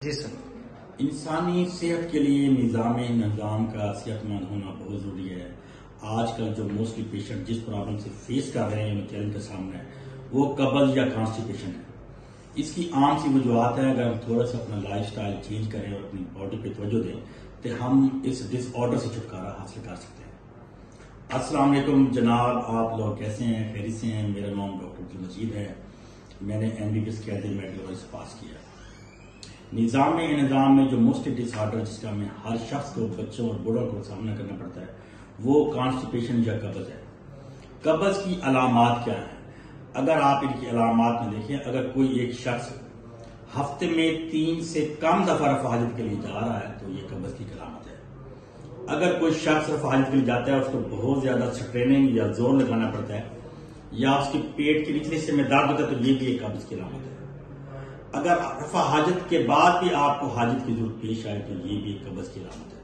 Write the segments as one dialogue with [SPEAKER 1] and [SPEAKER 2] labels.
[SPEAKER 1] جی سر،
[SPEAKER 2] انسانی صحت کے لیے نظام کا صحت مند ہونا بہت ضروری ہے۔ آج کل جو موسٹلی پیشنٹ جس پرابلم سے فیس کر رہے ہیں چیلنج کے سامنے وہ قبض یا کانسٹیپیشن ہے۔ اس کی عام سی وجوہات ہیں، اگر ہم تھوڑا سا اپنا لائف سٹائل چینج کریں اور اپنی باڈی پہ توجہ دیں تو ہم اس ڈس آرڈر سے چھٹکارا حاصل کر سکتے ہیں۔ السلام علیکم جناب، آپ لوگ کیسے ہیں؟ خیریت سے ہیں؟ میرا نام ڈاکٹر عبدالمجید ہے، میں نے MBBS کیڈر میڈیکل سے پاس کیا۔ نظام میں جو موسٹ ڈس آرڈر جس کا ہمیں ہر شخص کو، بچوں اور بوڑھوں کو سامنا کرنا پڑتا ہے وہ کانسٹیپیشن یا قبض ہے۔ قبض کی علامات کیا ہیں؟ اگر آپ ان کی علامات میں دیکھیں، اگر کوئی ایک شخص ہفتے میں 3 سے کم دفعہ رفع حاجت کے لیے جا رہا ہے تو یہ قبض کی علامت ہے۔ اگر کوئی شخص رفع حاجت کے لیے جاتا ہے اس کو بہت زیادہ سٹریننگ یا زور لگانا پڑتا ہے یا اس کے پیٹ کے نچلے حصے میں درد ہوتا ہے تو یہ بھی ایک قبض کی علامت ہے۔ اگر رفع حاجت کے بعد بھی آپ کو حاجت کی ضرورت پیش آئے تو یہ بھی ایک قبض کی علامت ہے۔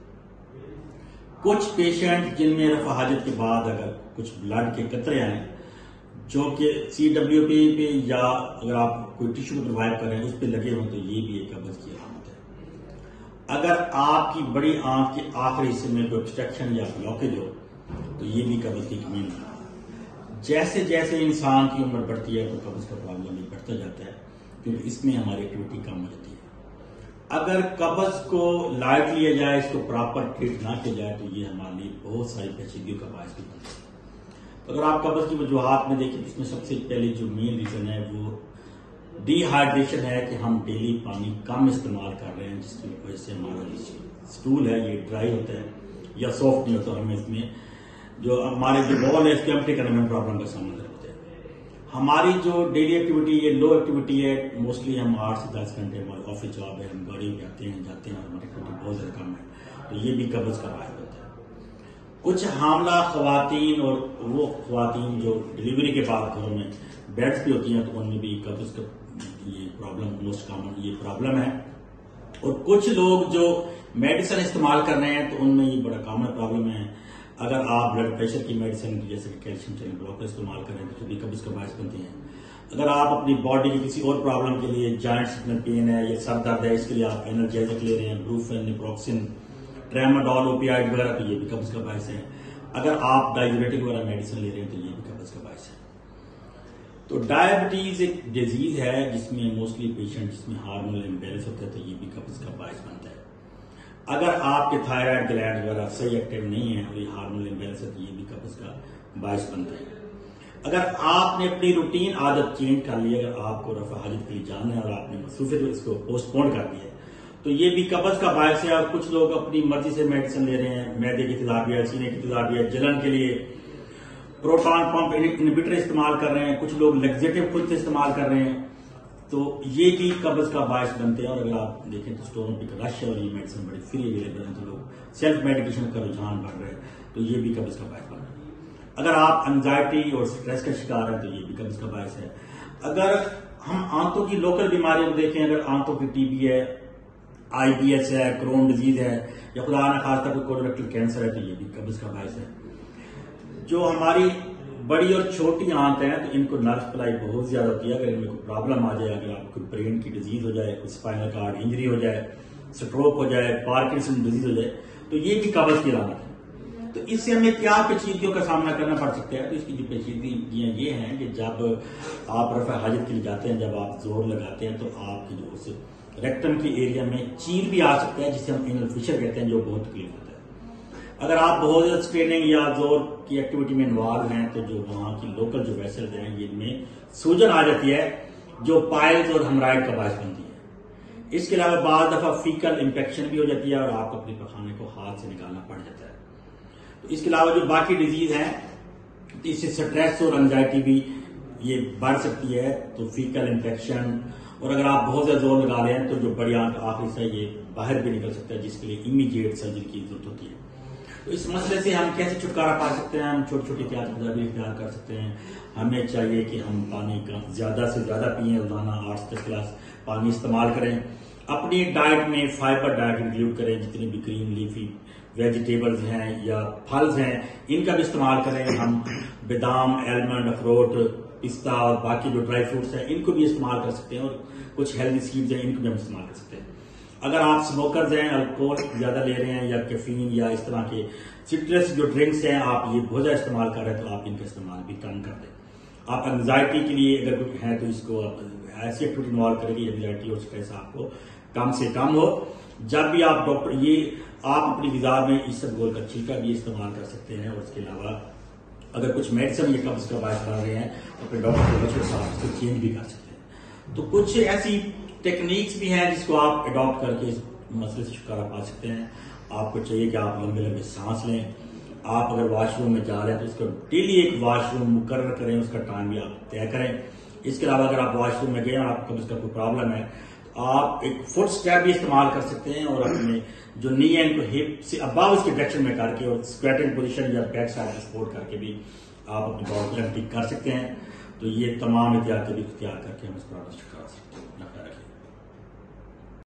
[SPEAKER 2] کچھ پیشنٹ جن میں رفع حاجت کے بعد اگر کچھ بلڈ کے قطرے آئیں جو کہ CWP پہ یا اگر آپ کوئی ٹیشو کو ریوائو کر رہے ہیں اس پہ لگے ہوں تو یہ بھی ایک قبض کی علامت ہے۔ اگر آپ کی بڑی آنت کے آخری حصے میں کوئی obstruction یا بلاکیج ہو تو یہ بھی قبض کی کمی ہے۔ جیسے جیسے انسان کی عمر بڑھتی ہے تو قبض کا پرابلم بھی بڑھتا جاتا ہے کیونکہ اس میں ہماری ایکٹیویٹی کم ہو جاتی ہے۔ اگر قبض کو لائٹ لیا جائے، اس کو پراپر ٹریٹ نہ کیا جائے تو یہ ہمارے لیے بہت ساری پیچیدگیوں کا باعث بھی بنتا ہے۔ تو اگر آپ قبض کی وجوہات میں دیکھیں تو اس میں سب سے پہلے جو مین ریزن ہے وہ ڈی ہائیڈریشن ہے کہ ہم ڈیلی پانی کم استعمال کر رہے ہیں، جس کی وجہ سے ہمارا اسٹول ہے یہ ڈرائی ہوتا ہے یا سافٹ نہیں ہوتا، ہمیں اس میں جو ہمارے جو بال ہے اس کے امپٹی کرنے میں پرابلم کا سامنا کرتے ہیں۔ ہماری جو ڈیلی ایکٹیویٹی ہے لو ایکٹیویٹی ہے، موسٹلی ہم 8 سے 10 گھنٹے ہمارے آفس جاب ہے، ہم گاڑی میں جاتے ہیں اور ہماری ایکٹیویٹی بہت زیادہ کم ہے تو یہ بھی قبض کا باعث ہوتا ہے۔ کچھ حاملہ خواتین اور وہ خواتین جو ڈلیوری کے بعد گھروں میں بیڈس بھی ہوتی ہیں تو ان میں بھی قبض کا یہ پرابلم موسٹ کامن یہ پرابلم ہے۔ اور کچھ لوگ جو میڈیسن استعمال کر رہے ہیں تو ان میں یہ بڑا کامن پرابلم ہے۔ اگر آپ بلڈ پریشر کی میڈیسن جیسے کہ کیلشیم چینل بلاکر استعمال کریں تو بھی قبض کا باعث بنتے ہیں۔ اگر آپ اپنی باڈی کی کسی اور پرابلم کے لیے جوائنٹس میں پین ہے یا سر درد ہے اس کے لیے آپ انرجائزک لے رہے ہیں، بروفین، نیپروکسن، ٹریماڈول، اوپیائڈ وغیرہ تو یہ بھی قبض کا باعث ہے۔ اگر آپ ڈائیوریٹک وغیرہ میڈیسن لے رہے ہیں تو یہ بھی قبض کا باعث ہے۔ تو ڈائبٹیز ایک ڈیزیز ہے جس میں موسٹلی پیشنٹ جس میں ہارمونل امبیلنس ہوتا ہے تو یہ بھی قبض کا باعث بنتا ہے۔ اگر آپ کے تھائرائڈ گلینڈ وغیرہ صحیح ایکٹیو نہیں ہے اور یہ ہارمونل امبیلنس ہے تو یہ بھی قبض کا باعث بنتا ہے۔ اگر آپ نے اپنی روٹین عادت چینج کر لی، اگر آپ کو رفع حاجت کے لیے جانا ہے اور آپ نے مصروفیت اس کو پوسٹ پون کر دیا ہے تو یہ بھی قبض کا باعث ہے۔ اور کچھ لوگ اپنی مرضی سے میڈیسن لے رہے ہیں، معدے کی تیزابیت، سینے کی تیزابیت، جلن کے لیے پروٹون پمپ انہیبیٹر استعمال کر رہے ہیں، کچھ لوگ لیگزیٹو خود سے استعمال کر رہے ہیں تو یہ بھی قبض کا باعث بنتے ہیں۔ اور اگر آپ دیکھیں تو اسٹوروں پہ رش ہے اور یہ میڈیسن بڑی فری اویلیبل ہے تو لوگ سیلف میڈیکیشن کا رجحان بڑھ رہا ہے تو یہ بھی قبض کا باعث بن رہا ہے۔ اگر آپ انزائٹی اور سٹریس کا شکار ہیں تو یہ بھی قبض کا باعث ہے۔ اگر ہم آنتوں کی لوکل بیماریوں کو دیکھیں، اگر آنتوں کی TB ہے، IBS ہے، کرون ڈیزیز ہے یا خدا نہ خاصہ کوئی کولوریکٹل کینسر ہے تو یہ بھی قبض کا باعث ہے۔ جو ہماری بڑی اور چھوٹی آنت ہیں تو ان کو نرو سپلائی بہت زیادہ ہوتی ہے۔ اگر ان میں کوئی پرابلم آ جائے، اگر آپ کو برین کی ڈیزیز ہو جائے، کوئی اسپائنل کارڈ انجری ہو جائے، سٹروک ہو جائے، پارکنسن ڈیزیز ہو جائے تو یہ بھی قبض کی علامت ہے۔ تو اس سے ہمیں کیا پیچیدگیوں کا سامنا کرنا پڑ سکتا ہے؟ تو اس کی جو پیچیدگیاں یہ ہیں کہ جب آپ رفع حاجت کے لیے جاتے ہیں، جب آپ زور لگاتے ہیں تو آپ کی جو اس ریکٹم کی ایریا میں چیر بھی آ سکتا ہے جسے ہم اینل فشر کہتے ہیں جو بہت تکلیف ہوتا ہے۔ اگر آپ بہت زیادہ اسٹریننگ یا زور کی ایکٹیویٹی میں انوالو ہیں تو جو وہاں کی لوکل جو ویسلز ہیں ان میں سوجن آ جاتی ہے جو پائلز اور ہیمرائڈ کا باعث بنتی ہے۔ اس کے علاوہ بعض دفعہ فیکل انفیکشن بھی ہو جاتی ہے اور آپ کو اپنے پخانے کو ہاتھ سے نکالنا پڑ جاتا ہے۔ تو اس کے علاوہ جو باقی ڈیزیز ہیں اس سے سٹریس اور انزائٹی بھی یہ بڑھ سکتی ہے تو فیکل انفیکشن، اور اگر آپ بہت زیادہ زور لگا رہے ہیں تو جو بڑی آنت آخری سے یہ باہر بھی نکل سکتا ہے جس کے لیے امیڈیٹ سرجری کی ضرورت ہوتی ہے۔ تو اس مسئلے سے ہم کیسے چھٹکارا پا سکتے ہیں؟ ہم چھوٹی چھوٹی احتیاطی تدابیر اختیار کر سکتے ہیں۔ ہمیں چاہیے کہ ہم پانی کا زیادہ سے زیادہ پئیں، روزانہ 8 سے 10 گلاس پانی استعمال کریں۔ اپنی ڈائٹ میں فائبر ڈائٹ انکلوڈ کریں، جتنی بھی گرین لیفی ویجیٹیبلز ہیں یا پھلز ہیں ان کا بھی استعمال کریں۔ ہم بادام، ایلمنڈ، اخروٹ، پستہ اور باقی جو ڈرائی فروٹس ہیں ان کو بھی استعمال کر سکتے ہیں، اور کچھ ہیلدی سیڈز ہیں ان کو بھی ہم استعمال کر سکتے ہیں۔ اگر آپ سموکرز ہیں، الکوہول زیادہ لے رہے ہیں یا کیفین یا اس طرح کے سٹرس جو ڈرنکس ہیں آپ یہ بہت زیادہ استعمال کر رہے ہیں تو آپ ان کا استعمال بھی کم کر دیں. آپ انگزائٹی کے لیے اگر کوئی ہے تو اس کو ایسی ایکٹیویٹی انوالو کریں گے انگزائٹی اور اسٹریس آپ کو کم سے کم ہو. جب بھی آپ ڈاکٹر یہ آپ اپنی غذا میں اسبگول کا چھلکا بھی استعمال کر سکتے ہیں، اور اس کے علاوہ اگر کچھ میڈیسن یہ قبض کا باعث بن رہے ہیں اپنے ڈاکٹر کے مشورے سے آپ اس کو چینج بھی کر سکتے ہیں. تو کچھ ایسی ٹیکنیکس بھی ہیں جس کو آپ اڈاپٹ کر کے اس مسئلے سے چھٹکارا پا سکتے ہیں. آپ کو چاہیے کہ آپ لمبے لمبے سانس لیں. آپ اگر واش روم میں جا رہے ہیں تو اس کو ڈیلی ایک واش روم مقرر کریں، اس کا ٹائم بھی آپ طے کریں. اس کے علاوہ اگر آپ واش روم میں گئے اور آپ کو اس کا کوئی پرابلم ہے تو آپ ایک فٹ اسٹیپ بھی استعمال کر سکتے ہیں، اور اپنے جو نی اینڈ کو ہپ سے ابو اس کے ڈائریکشن میں کر کے اور اسکویٹنگ پوزیشن یا بیک سائڈ سپورٹ کر کے بھی آپ اپنی باڈی کو ایکٹیو کر سکتے ہیں. تو یہ تمام احتیاطی بھی اختیار کر کے ہم اس پرابلم سے چھٹکارا سکتے ہیں.